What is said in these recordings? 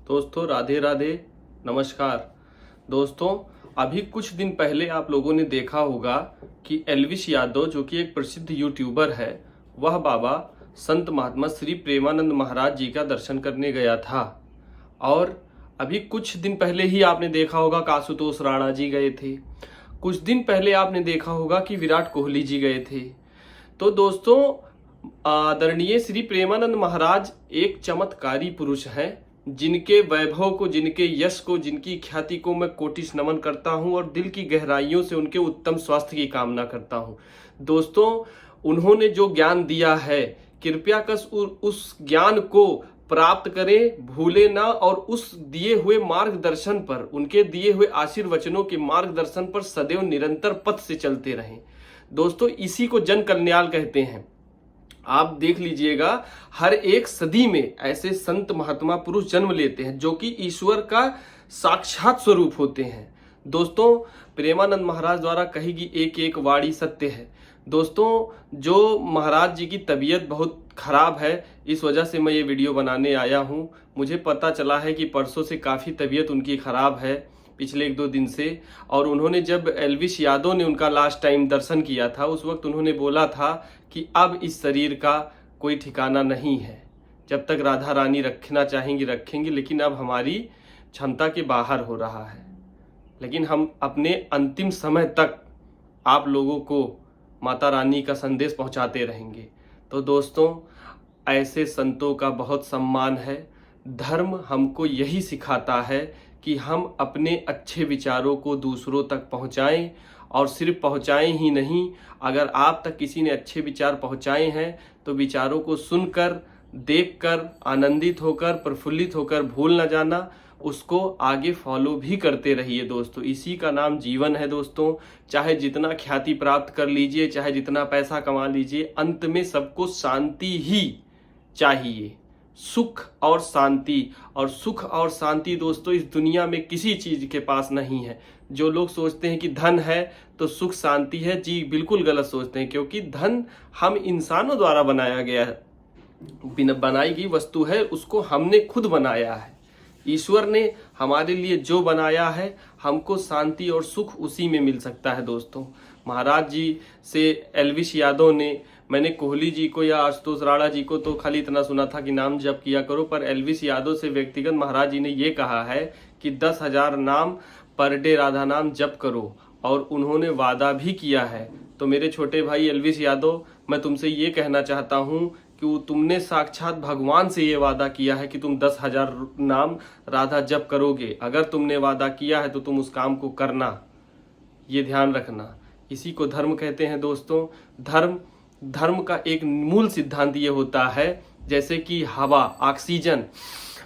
दोस्तों राधे राधे, नमस्कार। दोस्तों अभी कुछ दिन पहले आप लोगों ने देखा होगा कि एल्विश यादव जो कि एक प्रसिद्ध यूट्यूबर है, वह बाबा संत महात्मा श्री प्रेमानंद महाराज जी का दर्शन करने गया था। और अभी कुछ दिन पहले ही आपने देखा होगा कि आशुतोष राणा जी गए थे। कुछ दिन पहले आपने देखा होगा कि विराट कोहली जी गए थे। तो दोस्तों आदरणीय श्री प्रेमानंद महाराज एक चमत्कारी पुरुष हैं, जिनके वैभव को, जिनके यश को, जिनकी ख्याति को मैं कोटिश नमन करता हूं और दिल की गहराइयों से उनके उत्तम स्वास्थ्य की कामना करता हूं। दोस्तों उन्होंने जो ज्ञान दिया है, कृपया कर उस ज्ञान को प्राप्त करें, भूले ना, और उस दिए हुए मार्गदर्शन पर, उनके दिए हुए आशीर्वचनों के मार्गदर्शन पर सदैव निरंतर पथ से चलते रहें। दोस्तों इसी को जन कल्याण कहते हैं। आप देख लीजिएगा, हर एक सदी में ऐसे संत महात्मा पुरुष जन्म लेते हैं जो कि ईश्वर का साक्षात स्वरूप होते हैं। दोस्तों प्रेमानंद महाराज द्वारा कही गई एक एक वाणी सत्य है। दोस्तों जो महाराज जी की तबीयत बहुत खराब है, इस वजह से मैं ये वीडियो बनाने आया हूँ। मुझे पता चला है कि परसों से काफ़ी तबीयत उनकी खराब है, पिछले एक दो दिन से। और उन्होंने जब एल्विश यादव ने उनका लास्ट टाइम दर्शन किया था, उस वक्त उन्होंने बोला था कि अब इस शरीर का कोई ठिकाना नहीं है, जब तक राधा रानी रखना चाहेंगी रखेंगी, लेकिन अब हमारी क्षमता के बाहर हो रहा है। लेकिन हम अपने अंतिम समय तक आप लोगों को माता रानी का संदेश पहुंचाते रहेंगे। तो दोस्तों ऐसे संतों का बहुत सम्मान है। धर्म हमको यही सिखाता है कि हम अपने अच्छे विचारों को दूसरों तक पहुंचाएं, और सिर्फ पहुंचाएं ही नहीं, अगर आप तक किसी ने अच्छे विचार पहुंचाए हैं तो विचारों को सुनकर, देखकर, आनंदित होकर, प्रफुल्लित होकर भूल न जाना, उसको आगे फॉलो भी करते रहिए। दोस्तों इसी का नाम जीवन है। दोस्तों चाहे जितना ख्याति प्राप्त कर लीजिए, चाहे जितना पैसा कमा लीजिए, अंत में सबको शांति ही चाहिए, सुख और शांति। और सुख और शांति दोस्तों इस दुनिया में किसी चीज के पास नहीं है। जो लोग सोचते हैं कि धन है तो सुख शांति है, जी बिल्कुल गलत सोचते हैं, क्योंकि धन हम इंसानों द्वारा बनाया गया है, बनाई गई वस्तु है, उसको हमने खुद बनाया है। ईश्वर ने हमारे लिए जो बनाया है, हमको शांति और सुख उसी में मिल सकता है। दोस्तों महाराज जी से एल्विश यादव ने, मैंने कोहली जी को या आशुतोष राणा जी को तो खाली इतना सुना था कि नाम जप किया करो, पर एल्विश यादव से व्यक्तिगत महाराज जी ने ये कहा है कि 10,000 नाम पर डे राधा नाम जप करो, और उन्होंने वादा भी किया है। तो मेरे छोटे भाई एल्विश यादव, मैं तुमसे ये कहना चाहता हूँ कि तुमने साक्षात भगवान से ये वादा किया है कि तुम 10,000 नाम राधा जप करोगे। अगर तुमने वादा किया है तो तुम उस काम को करना, ये ध्यान रखना। इसी को धर्म कहते हैं। दोस्तों धर्म का एक मूल सिद्धांत ये होता है, जैसे कि हवा, ऑक्सीजन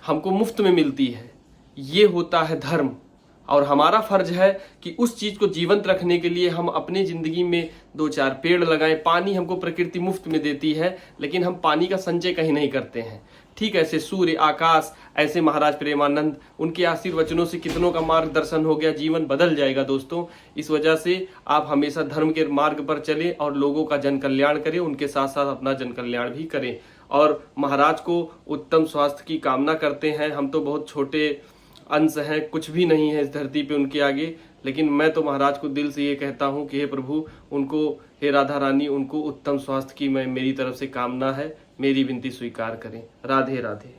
हमको मुफ्त में मिलती है, ये होता है धर्म। और हमारा फर्ज है कि उस चीज को जीवंत रखने के लिए हम अपने जिंदगी में 2-4 पेड़ लगाएं। पानी हमको प्रकृति मुफ्त में देती है, लेकिन हम पानी का संचय कहीं नहीं करते हैं। ठीक ऐसे सूर्य, आकाश, ऐसे महाराज प्रेमानंद, उनके आशीर्वचनों से कितनों का मार्गदर्शन हो गया, जीवन बदल जाएगा। दोस्तों इस वजह से आप हमेशा धर्म के मार्ग पर चलें और लोगों का जन कल्याण करें, उनके साथ साथ अपना जन कल्याण भी करें। और महाराज को उत्तम स्वास्थ्य की कामना करते हैं। हम तो बहुत छोटे अंश हैं, कुछ भी नहीं है इस धरती पे उनके आगे, लेकिन मैं तो महाराज को दिल से ये कहता हूँ कि हे प्रभु, उनको, हे राधा रानी, उनको उत्तम स्वास्थ्य की मैं मेरी तरफ से कामना है, मेरी विनती स्वीकार करें। राधे राधे।